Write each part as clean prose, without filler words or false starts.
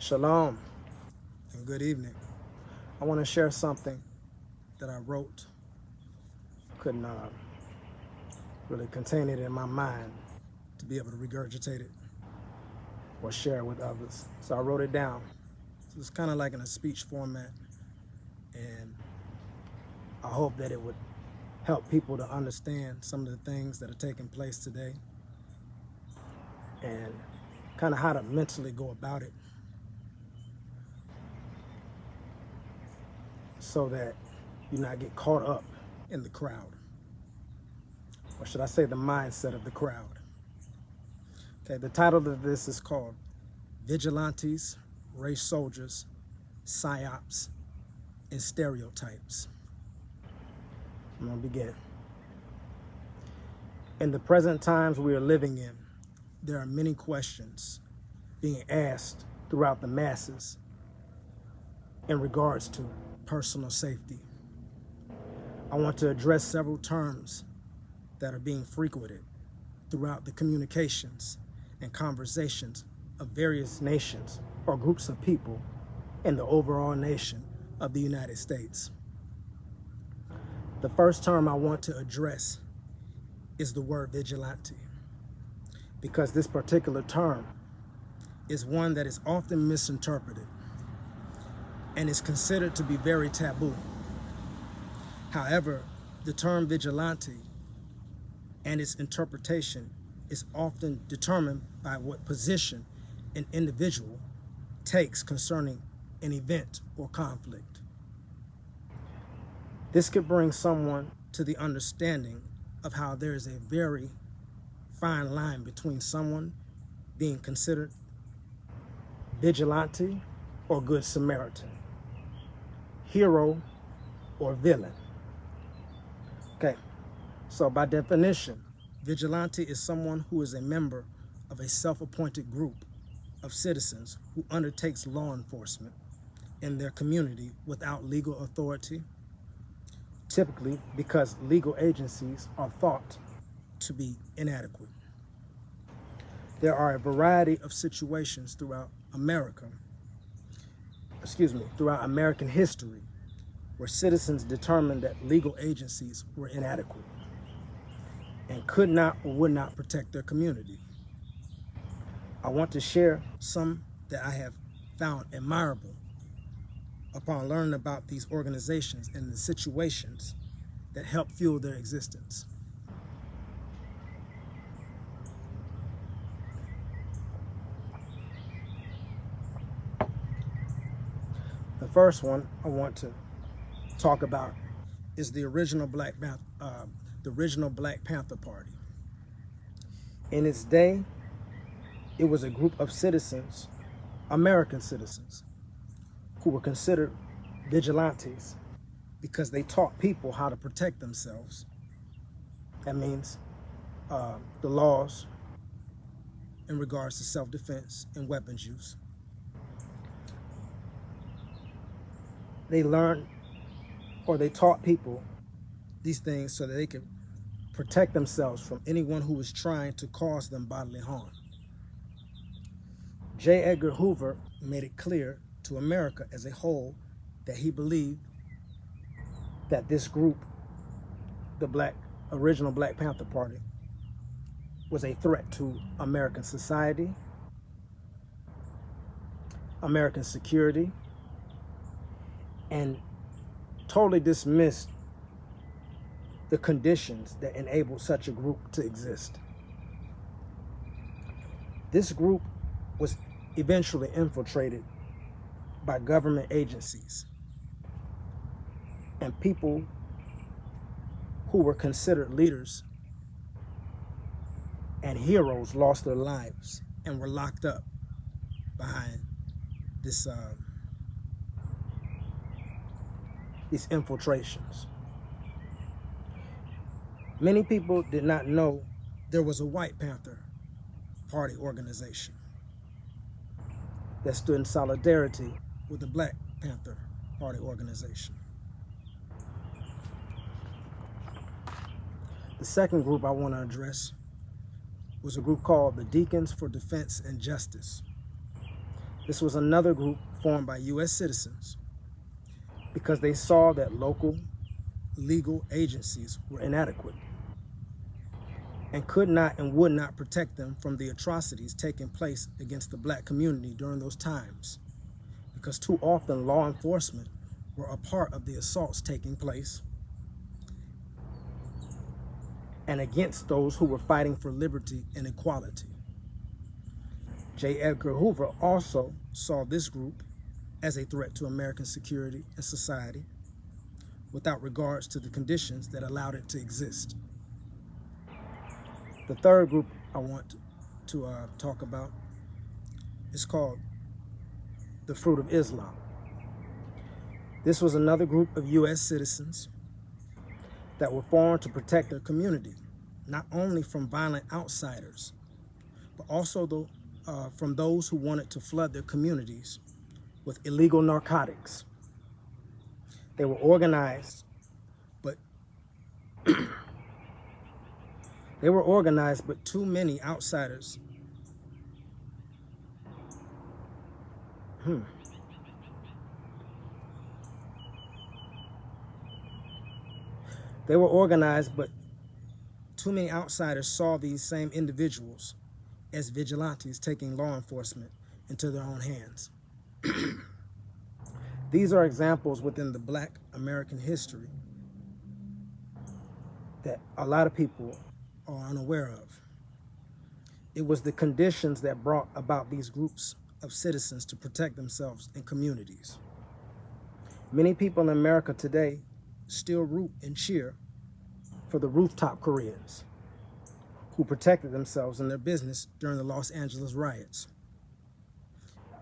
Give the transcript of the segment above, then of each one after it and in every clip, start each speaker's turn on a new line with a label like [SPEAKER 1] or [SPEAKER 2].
[SPEAKER 1] Shalom and good evening. I want to share something that I wrote. Couldn't really contain it in my mind to be able to regurgitate it or share it with others. So I wrote it down. So it's kind of like in a speech format, and I hope that it would help people to understand some of the things that are taking place today and kind of how to mentally go about it, so that you not get caught up in the crowd, or should I say the mindset of the crowd. Okay, the title of this is called Vigilantes, Race Soldiers, PSYOPS, and Stereotypes. I'm gonna begin. In the present times we are living in, there are many questions being asked throughout the masses in regards to personal safety. I want to address several terms that are being frequented throughout the communications and conversations of various nations or groups of people in the overall nation of the United States. The first term I want to address is the word vigilante, because this particular term is one that is often misinterpreted and is considered to be very taboo. However, the term vigilante and its interpretation is often determined by what position an individual takes concerning an event or conflict. This could bring someone to the understanding of how there is a very fine line between someone being considered vigilante or good Samaritan, hero or villain. Okay, so by definition, vigilante is someone who is a member of a self-appointed group of citizens who undertakes law enforcement in their community without legal authority, typically because legal agencies are thought to be inadequate. There are a variety of situations throughout throughout American history where citizens determined that legal agencies were inadequate and could not or would not protect their community. I want to share some that I have found admirable upon learning about these organizations and the situations that help fuel their existence. The first one I want to talk about is the original Black Panther Party. In its day, it was a group of citizens, American citizens, who were considered vigilantes because they taught people how to protect themselves. That means the laws in regards to self-defense and weapons use. They learned, or they taught people these things so that they could protect themselves from anyone who was trying to cause them bodily harm. J. Edgar Hoover made it clear to America as a whole that he believed that this group, the original Black Panther Party, was a threat to American society, American security, and totally dismissed the conditions that enabled such a group to exist. This group was eventually infiltrated by government agencies, and people who were considered leaders and heroes lost their lives and were locked up behind these infiltrations. Many people did not know there was a White Panther Party organization that stood in solidarity with the Black Panther Party organization. The second group I want to address was a group called the Deacons for Defense and Justice. This was another group formed by U.S. citizens because they saw that local legal agencies were inadequate and could not and would not protect them from the atrocities taking place against the Black community during those times, because too often law enforcement were a part of the assaults taking place and against those who were fighting for liberty and equality. J. Edgar Hoover also saw this group as a threat to American security and society without regards to the conditions that allowed it to exist. The third group I want to talk about is called the Fruit of Islam. This was another group of U.S. citizens that were formed to protect their community, not only from violent outsiders, but also from those who wanted to flood their communities with illegal narcotics. They were organized, but too many outsiders saw these same individuals as vigilantes taking law enforcement into their own hands. These are examples within the Black American history that a lot of people are unaware of. It was the conditions that brought about these groups of citizens to protect themselves and communities. Many people in America today still root and cheer for the rooftop Koreans who protected themselves and their business during the Los Angeles riots.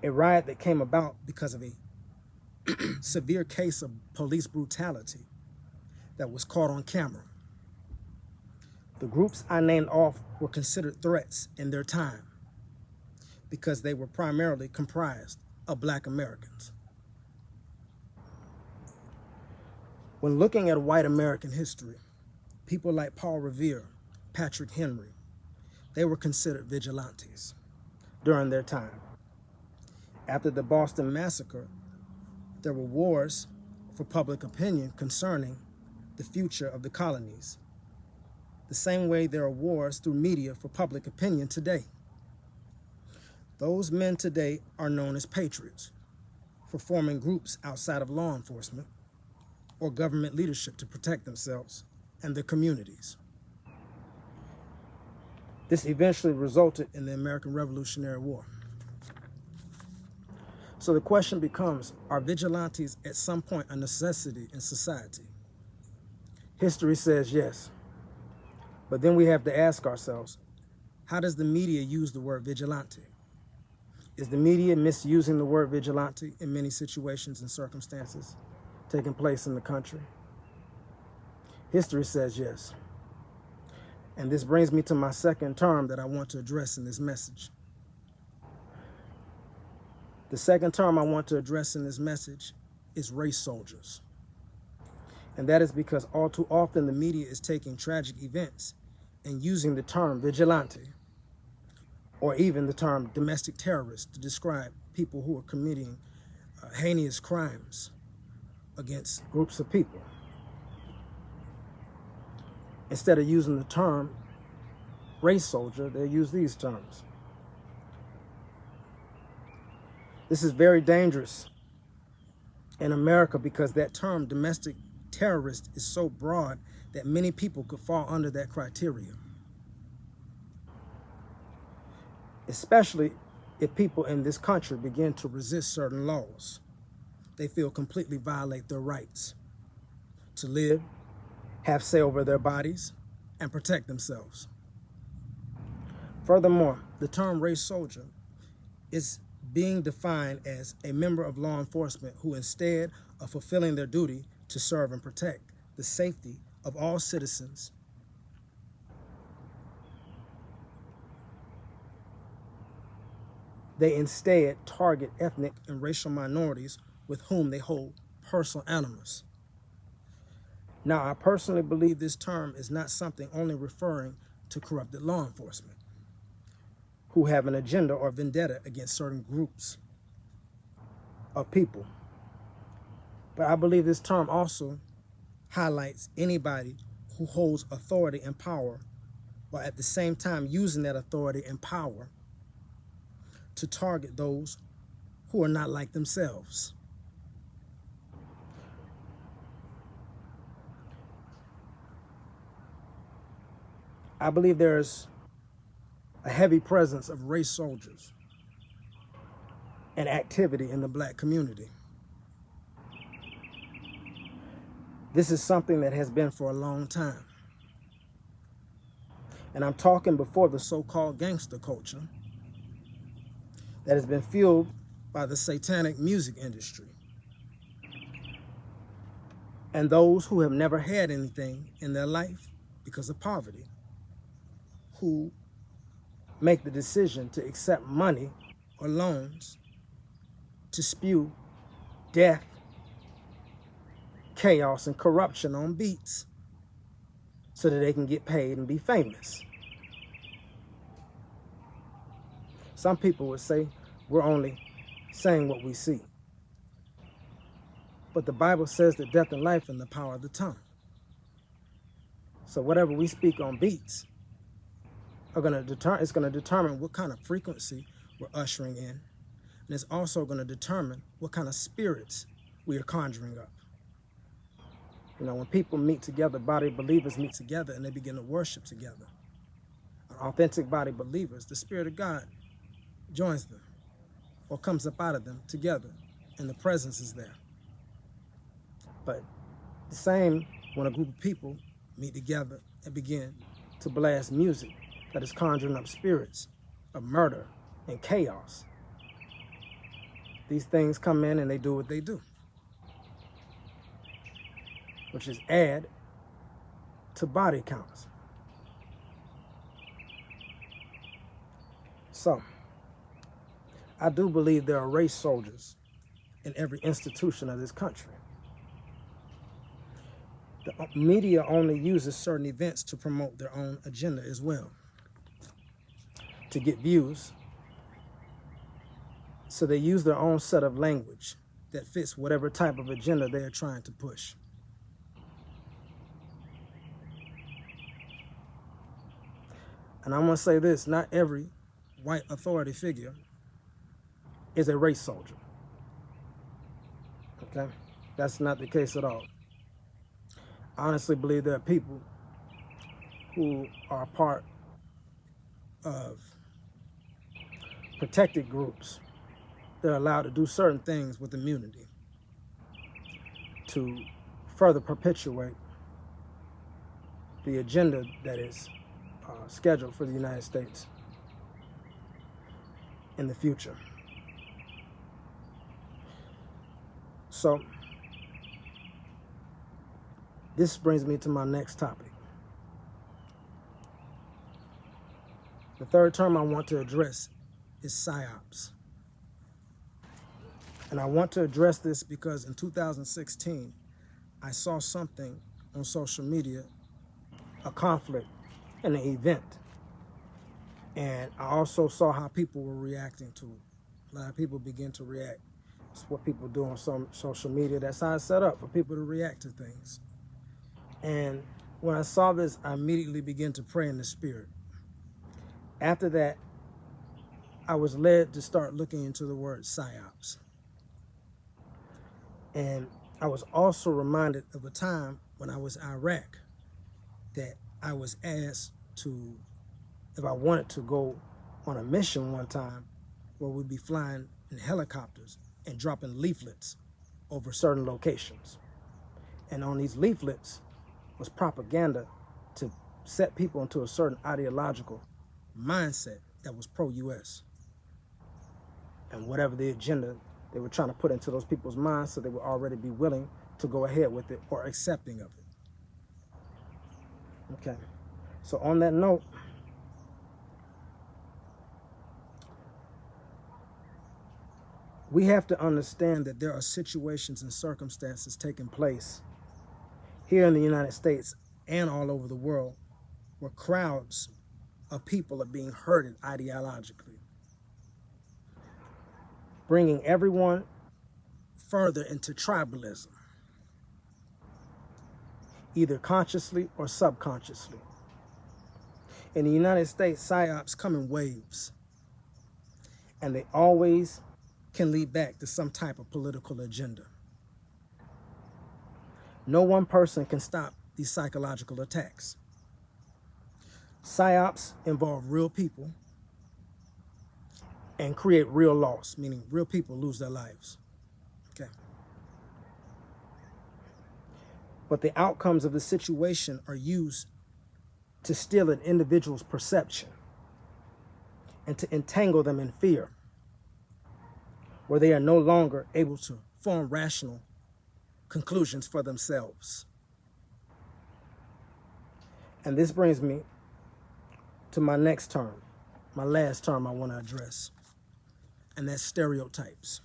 [SPEAKER 1] A riot that came about because of a severe case of police brutality that was caught on camera. The groups I named off were considered threats in their time because they were primarily comprised of Black Americans. When looking at white American history, people like Paul Revere, Patrick Henry, they were considered vigilantes during their time. After the Boston Massacre, there were wars for public opinion concerning the future of the colonies, the same way there are wars through media for public opinion today. Those men today are known as patriots for forming groups outside of law enforcement or government leadership to protect themselves and their communities. This eventually resulted in the American Revolutionary War. So the question becomes, are vigilantes at some point a necessity in society? History says yes. But then we have to ask ourselves, how does the media use the word vigilante? Is the media misusing the word vigilante in many situations and circumstances taking place in the country? History says yes. And this brings me to my second term that I want to address in this message. The second term I want to address in this message is race soldiers. And that is because all too often the media is taking tragic events and using the term vigilante or even the term domestic terrorist to describe people who are committing heinous crimes against groups of people. Instead of using the term race soldier, they use these terms. This is very dangerous in America because that term domestic terrorist is so broad that many people could fall under that criteria. Especially if people in this country begin to resist certain laws. They feel completely violate their rights to live, have say over their bodies, and protect themselves. Furthermore, the term race soldier is being defined as a member of law enforcement who, instead of fulfilling their duty to serve and protect the safety of all citizens, they instead target ethnic and racial minorities with whom they hold personal animus. Now, I personally believe this term is not something only referring to corrupted law enforcement who have an agenda or vendetta against certain groups of people. But I believe this term also highlights anybody who holds authority and power, while at the same time using that authority and power to target those who are not like themselves. I believe there's a heavy presence of race soldiers and activity in the Black community. This is something that has been for a long time. And I'm talking before the so-called gangster culture that has been fueled by the satanic music industry. And those who have never had anything in their life because of poverty, who make the decision to accept money or loans to spew death, chaos, and corruption on beats so that they can get paid and be famous. Some people would say we're only saying what we see. But the Bible says that death and life are in the power of the tongue. So whatever we speak on beats it's going to determine what kind of frequency we're ushering in. And it's also going to determine what kind of spirits we are conjuring up. You know, when people meet together, body believers meet together and they begin to worship together. Authentic body believers, the Spirit of God joins them or comes up out of them together, and the presence is there. But the same when a group of people meet together and begin to blast music that is conjuring up spirits of murder and chaos. These things come in and they do what they do, which is add to body counts. So, I do believe there are race soldiers in every institution of this country. The media only uses certain events to promote their own agenda as well, to get views. So they use their own set of language that fits whatever type of agenda they are trying to push. And I'm going to say this, not every white authority figure is a race soldier. Okay? That's not the case at all. I honestly believe there are people who are part of protected groups. They're allowed to do certain things with immunity to further perpetuate the agenda that is scheduled for the United States in the future. So, this brings me to my next topic. The third term I want to address is PSYOPS. And I want to address this because in 2016, I saw something on social media, a conflict and an event. And I also saw how people were reacting to it. A lot of people begin to react. It's what people do on some social media. That's how it's set up, for people to react to things. And when I saw this, I immediately began to pray in the Spirit. After that, I was led to start looking into the word PSYOPS. And I was also reminded of a time when I was in Iraq that I was asked to, if I wanted to go on a mission one time where we'd be flying in helicopters and dropping leaflets over certain locations. And on these leaflets was propaganda to set people into a certain ideological mindset that was pro-US. And whatever the agenda they were trying to put into those people's minds, so they would already be willing to go ahead with it or accepting of it. Okay, so on that note, we have to understand that there are situations and circumstances taking place here in the United States and all over the world where crowds of people are being herded ideologically, bringing everyone further into tribalism, either consciously or subconsciously. In the United States, PSYOPs come in waves, and they always can lead back to some type of political agenda. No one person can stop these psychological attacks. PSYOPs involve real people and create real loss, meaning real people lose their lives. Okay. But the outcomes of the situation are used to steal an individual's perception and to entangle them in fear, where they are no longer able to form rational conclusions for themselves. And this brings me to my next term, my last term I want to address, and that's stereotypes.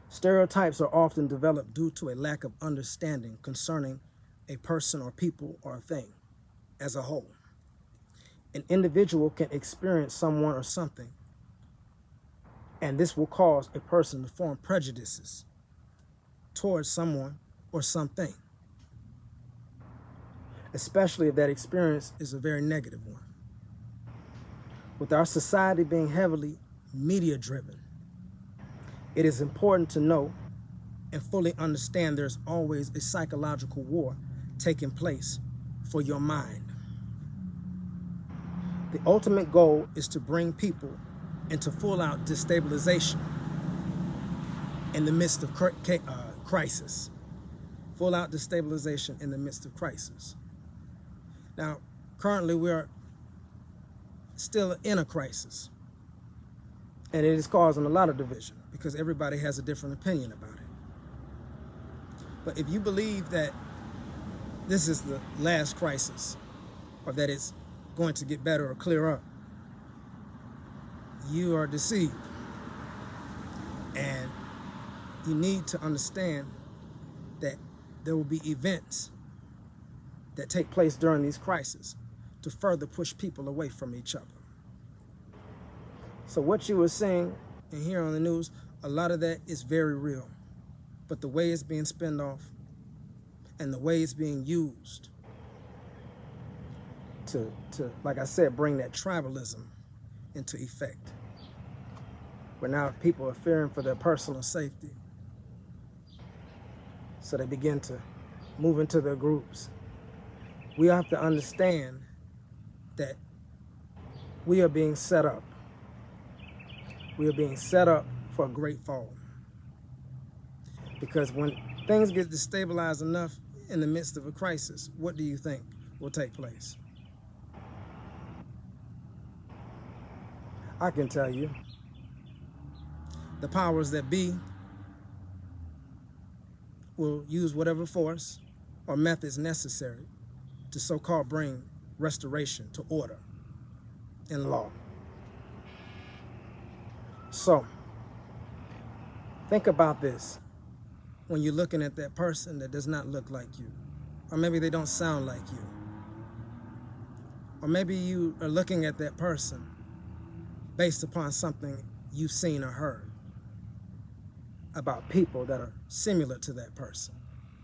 [SPEAKER 1] Stereotypes are often developed due to a lack of understanding concerning a person or people or a thing as a whole. An individual can experience someone or something, and this will cause a person to form prejudices towards someone or something, especially if that experience is a very negative one. With our society being heavily media-driven, it is important to know and fully understand there's always a psychological war taking place for your mind. The ultimate goal is to bring people into full-out destabilization in the midst of crisis. Full-out destabilization in the midst of crisis. Now, currently we are still in a crisis, and it is causing a lot of division because everybody has a different opinion about it. But if you believe that this is the last crisis, or that it's going to get better or clear up, you are deceived. And you need to understand that there will be events that take place during these crises to further push people away from each other. So what you were seeing and hearing on the news, a lot of that is very real. But the way it's being spinned off and the way it's being used to, like I said, bring that tribalism into effect, where now people are fearing for their personal safety. So they begin to move into their groups. We have to understand that we are being set up. We are being set up for a great fall. Because when things get destabilized enough in the midst of a crisis, what do you think will take place? I can tell you, the powers that be will use whatever force or methods necessary to so-called bring restoration to order and law. So, think about this when you're looking at that person that does not look like you, or maybe they don't sound like you, or maybe you are looking at that person based upon something you've seen or heard about people that are similar to that person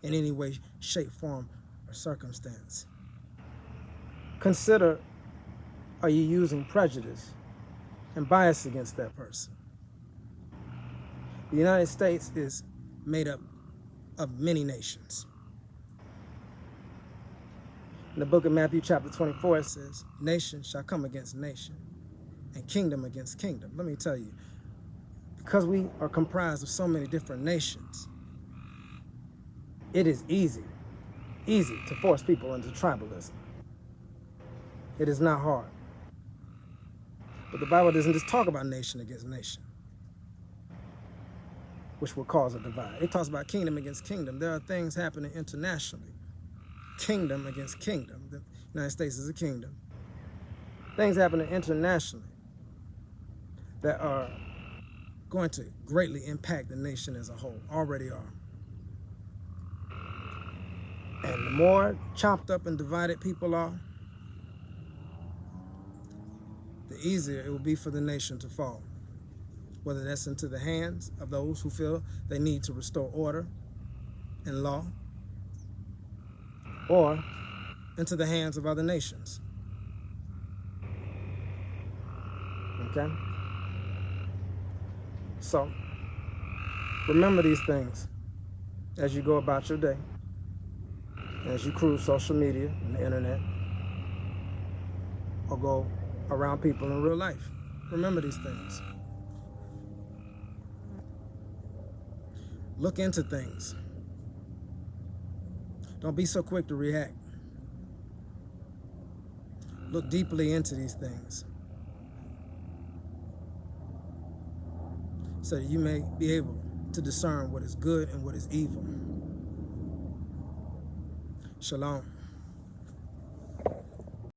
[SPEAKER 1] in any way, shape, form, or circumstance. Consider, are you using prejudice and bias against that person? The United States is made up of many nations. In the book of Matthew chapter 24, it says, nation shall come against nation and kingdom against kingdom. Let me tell you, because we are comprised of so many different nations, it is easy to force people into tribalism. It is not hard. But the Bible doesn't just talk about nation against nation, which will cause a divide. It talks about kingdom against kingdom. There are things happening internationally. Kingdom against kingdom. The United States is a kingdom. Things happening internationally that are going to greatly impact the nation as a whole, already are. And the more chopped up and divided people are, the easier it will be for the nation to fall. whether that's into the hands of those who feel they need to restore order and law, or into the hands of other nations. Okay? So, remember these things as you go about your day, as you cruise social media and the internet, or go around people in real life. Remember these things. Look into things. Don't be so quick to react. Look deeply into these things so that you may be able to discern what is good and what is evil. Shalom.